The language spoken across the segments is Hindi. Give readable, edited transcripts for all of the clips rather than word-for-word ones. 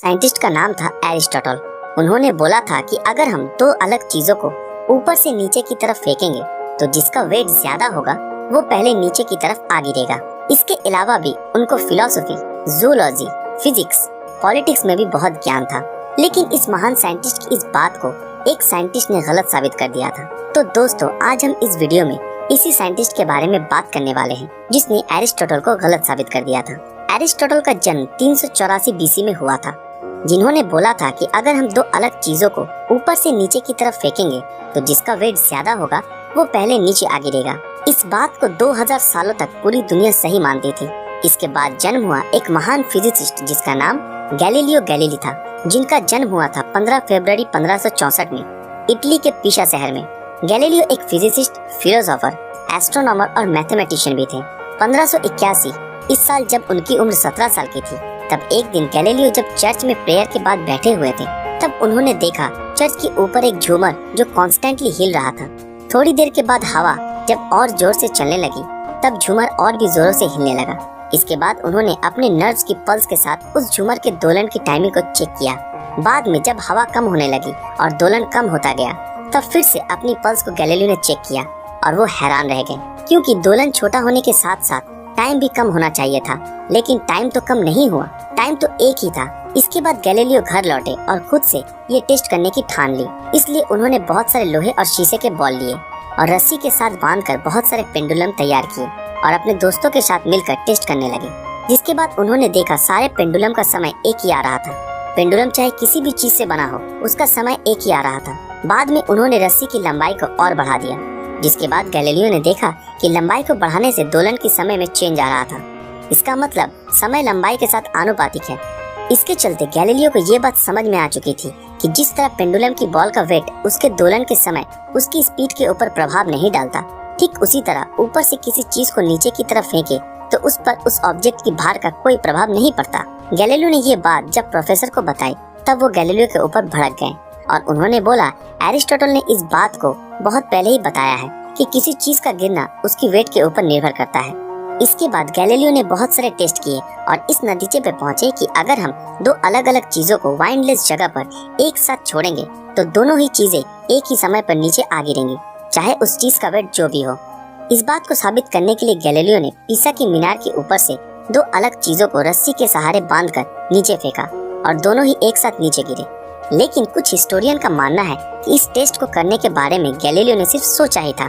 साइंटिस्ट का नाम था एरिस्टोटल। उन्होंने बोला था कि अगर हम दो अलग चीजों को ऊपर से नीचे की तरफ फेंकेंगे तो जिसका वेट ज्यादा होगा वो पहले नीचे की तरफ आ गिरेगा। इसके अलावा भी उनको फिलॉसफी, जूलॉजी, फिजिक्स, पॉलिटिक्स में भी बहुत ज्ञान था। लेकिन इस महान साइंटिस्ट की इस बात को एक साइंटिस्ट ने गलत साबित कर दिया था। तो दोस्तों, आज हम इस वीडियो में इसी साइंटिस्ट के बारे में बात करने वाले हैं जिसने एरिस्टोटल को गलत साबित कर दिया था। एरिस्टोटल का जन्म 384 बीसी में हुआ था, जिन्होंने बोला था कि अगर हम दो अलग चीजों को ऊपर से नीचे की तरफ फेंकेंगे तो जिसका वेट ज्यादा होगा वो पहले नीचे आ गिरेगा। इस बात को 2000 सालों तक पूरी दुनिया सही मानती थी। इसके बाद जन्म हुआ एक महान फिजिसिस्ट जिसका नाम गैलीलियो गैलीली था, जिनका जन्म हुआ था 15 फरवरी 1564 में इटली के पिसा शहर में। गैलीलियो एक फिजिसिस्ट, फिलोसोफर, एस्ट्रोनॉमर और मैथमेटिशियन भी थे। 1581 इस साल जब उनकी उम्र 17 साल की थी, तब एक दिन गैलीलियो जब चर्च में प्रेयर के बाद बैठे हुए थे, तब उन्होंने देखा चर्च के ऊपर एक झूमर जो कॉन्स्टेंटली हिल रहा था। थोड़ी देर के बाद हवा जब और जोर से चलने लगी, तब झूमर और भी जोरों से हिलने लगा। इसके बाद उन्होंने अपने नर्व्स की पल्स के साथ उस झूमर के दोलन की टाइमिंग को चेक किया। बाद में जब हवा कम होने लगी और दोलन कम होता गया, तब फिर से अपनी पल्स को गैलीलियो ने चेक किया और वो हैरान रह गए, क्योंकि दोलन छोटा होने के साथ साथ टाइम भी कम होना चाहिए था। लेकिन टाइम तो कम नहीं हुआ, टाइम तो एक ही था। इसके बाद गैलीलियो घर लौटे और खुद से ये टेस्ट करने की ठान ली। इसलिए उन्होंने बहुत सारे लोहे और शीशे के बॉल लिए और रस्सी के साथ बांधकर बहुत सारे पेंडुलम तैयार किए और अपने दोस्तों के साथ मिलकर टेस्ट करने लगे। जिसके बाद उन्होंने देखा सारे पेंडुलम का समय एक ही आ रहा था। पेंडुलम चाहे किसी भी चीज से बना हो, उसका समय एक ही आ रहा था। बाद में उन्होंने रस्सी की लंबाई को और बढ़ा दिया, जिसके बाद गैलीलियो ने देखा कि लंबाई को बढ़ाने से दोलन के समय में चेंज आ रहा था। इसका मतलब समय लंबाई के साथ आनुपातिक है। इसके चलते गैलीलियो को ये बात समझ में आ चुकी थी कि जिस तरह पेंडुलम की बॉल का वेट उसके दोलन के समय उसकी स्पीड के ऊपर प्रभाव नहीं डालता, ठीक उसी तरह ऊपर से किसी चीज को नीचे की तरफ फेंके तो उस पर उस ऑब्जेक्ट की भार का कोई प्रभाव नहीं पड़ता। गैलीलियो ने ये बात जब प्रोफेसर को बताई, तब वो गैलीलियो के ऊपर भड़क गए और उन्होंने बोला, एरिस्टोटल ने इस बात को बहुत पहले ही बताया है कि किसी चीज का गिरना उसकी वेट के ऊपर निर्भर करता है। इसके बाद गैलीलियो ने बहुत सारे टेस्ट किए और इस नतीजे पे पहुंचे कि अगर हम दो अलग अलग चीजों को वाइंडलेस जगह पर एक साथ छोड़ेंगे तो दोनों ही चीजें एक ही समय पर नीचे आ गिरेंगी, चाहे उस चीज का वेट जो भी हो। इस बात को साबित करने के लिए गैलीलियो ने पिसा की मीनार के ऊपर से दो अलग चीजों को रस्सी के सहारे बांधकर नीचे फेंका और दोनों ही एक साथ नीचे गिरे। लेकिन कुछ हिस्टोरियन का मानना है कि इस टेस्ट को करने के बारे में गैलीलियो ने सिर्फ सोचा ही था,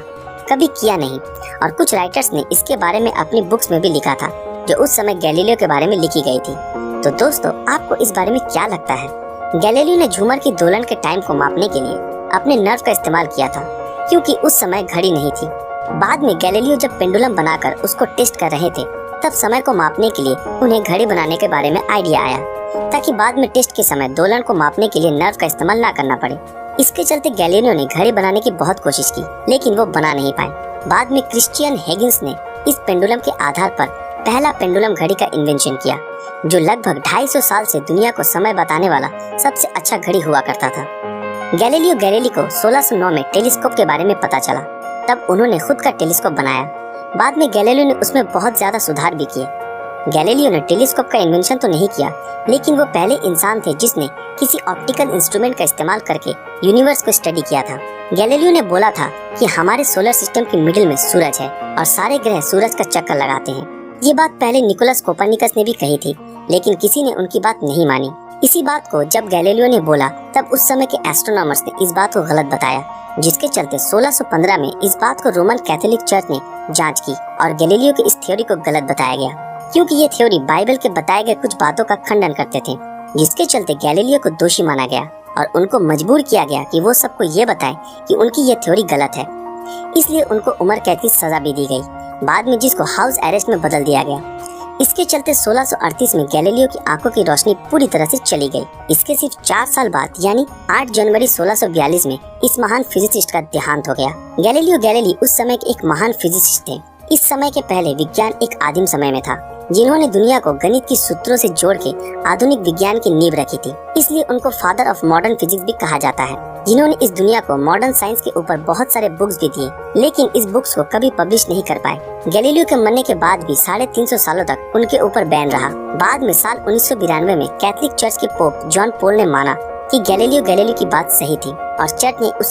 कभी किया नहीं। और कुछ राइटर्स ने इसके बारे में अपनी बुक्स में भी लिखा था, जो उस समय गैलीलियो के बारे में लिखी गई थी। तो दोस्तों, आपको इस बारे में क्या लगता है? गैलीलियो ने झूमर की दोलन के टाइम को मापने के लिए अपने नर्व का इस्तेमाल किया था, क्योंकि उस समय घड़ी नहीं थी। बाद में गैलीलियो जब पेंडुलम बनाकर उसको टेस्ट कर रहे थे, तब समय को मापने के लिए उन्हें घड़ी बनाने के बारे में आइडिया आया, ताकि बाद में टेस्ट के समय दोलन को मापने के लिए नर्व का इस्तेमाल ना करना पड़े। इसके चलते गैलीलियो ने घड़ी बनाने की बहुत कोशिश की, लेकिन वो बना नहीं पाए। बाद में क्रिश्चियन हिगिंस ने इस पेंडुलम के आधार पर पहला पेंडुलम घड़ी का इन्वेंशन किया, जो लगभग 250 साल से दुनिया को समय बताने वाला सबसे अच्छा घड़ी हुआ करता था। गैलीलियो गैलीली को 1609 में टेलीस्कोप के बारे में पता चला, तब उन्होंने खुद का टेलीस्कोप बनाया। बाद में गैलीलियो ने उसमें बहुत ज्यादा सुधार भी किए। गैलीलियो ने टेलीस्कोप का इन्वेंशन तो नहीं किया, लेकिन वो पहले इंसान थे जिसने किसी ऑप्टिकल इंस्ट्रूमेंट का इस्तेमाल करके यूनिवर्स को स्टडी किया था। गैलीलियो ने बोला था कि हमारे सोलर सिस्टम के मिडिल में सूरज है और सारे ग्रह सूरज का चक्कर लगाते हैं। ये बात पहले निकोलस कोपरनिकस ने भी कही थी, लेकिन किसी ने उनकी बात नहीं मानी। इसी बात को जब गैलीलियो ने बोला, तब उस समय के एस्ट्रोनॉमर्स ने इस बात को गलत बताया, जिसके चलते 1615 में इस बात को रोमन कैथोलिक चर्च ने जांच की और गैलीलियो की इस थ्योरी को गलत बताया गया, क्योंकि ये थ्योरी बाइबल के बताए गए कुछ बातों का खंडन करते थे। जिसके चलते गैलीलियो को दोषी माना गया और उनको मजबूर किया गया कि वो सबको ये बताएं कि उनकी ये थ्योरी गलत है। इसलिए उनको उम्र कैद की सजा भी दी गई, बाद में जिसको हाउस अरेस्ट में बदल दिया गया। इसके चलते 1638 में गैलीलियो की आंखों की रोशनी पूरी तरह से चली गई। इसके सिर्फ 4 साल बाद यानी 8 जनवरी 1642 में इस महान फिजिसिस्ट का देहांत हो गया। गैलीलियो गैलीली उस समय के एक महान फिजिसिस्ट थे। इस समय के पहले विज्ञान एक आदिम समय में था, जिन्होंने दुनिया को गणित की सूत्रों से जोड़ के आधुनिक विज्ञान की नींव रखी थी। इसलिए उनको फादर ऑफ मॉडर्न फिजिक्स भी कहा जाता है। जिन्होंने इस दुनिया को मॉडर्न साइंस के ऊपर बहुत सारे बुक्स भी दिए, लेकिन इस बुक्स को कभी पब्लिश नहीं कर पाए। गैलीलियो के मरने के बाद भी 350 सालों तक उनके ऊपर बैन रहा। बाद में साल 1992 में कैथोलिक चर्च के पोप जॉन पॉल ने माना कि गैलीलियो गैलीली की बात सही थी और चर्च ने उस